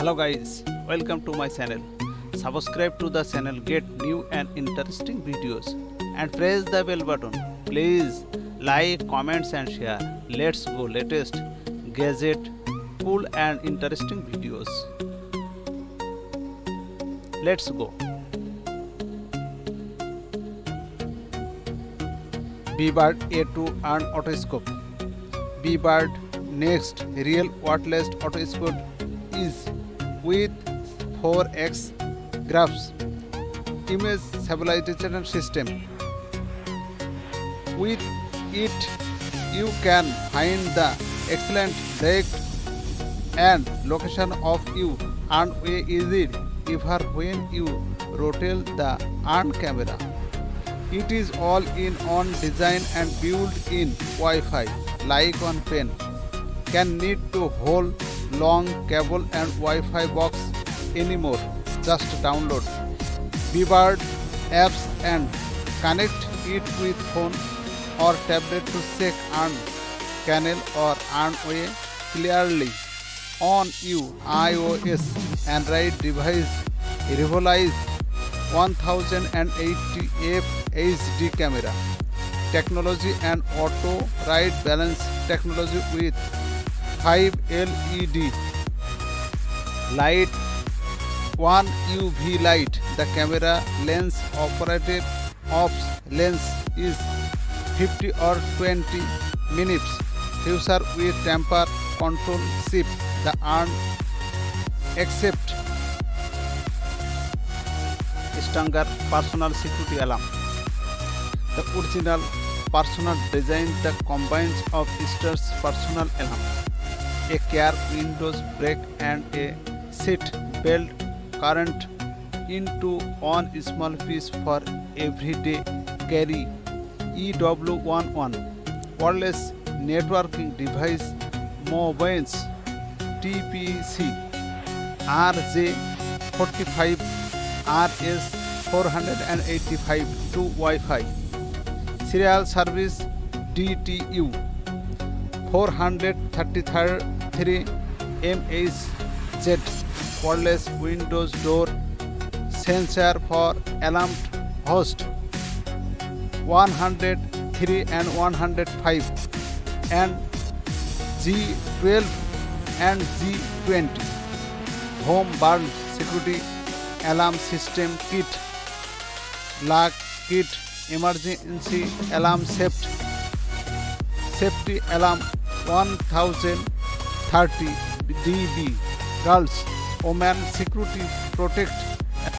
Hello guys, welcome to my channel. Subscribe to the channel, get new and interesting videos and press the bell button. Please like, comments and share. Let's go latest gadget, cool and interesting videos. Let's go. Bebird A2 and otoscope. Bebird next real wireless otoscope is with 4x graphs image stabilization system. With it you can find the excellent direct and location of you and way easy even when you rotate the arm camera. It is all in on design and built in Wi-Fi like on pen. Can need to hold long cable and Wi-Fi box anymore. Just download Bebird apps and connect it with phone or tablet to check arm channel or arm way clearly. On you iOS Android device revise 1080f HD camera technology and auto right balance technology with 5 LED light, 1 UV light. The camera lens operated off lens is 50 or 20 minutes. Future with temper control shift the arm except Stinger personal security alarm. The original personal design that combines of Stinger's personal alarm, a car windows brake and a seat belt current into one small piece for everyday carry. EW11 wireless networking device mobiles TPC RJ45 RS485 to Wi-Fi serial service DTU 433 mHz wireless Windows door sensor for alarm host 103 and 105 and G12 and G20 home burn security alarm system kit lock kit emergency alarm safety alarm 1030 dB girls women security protect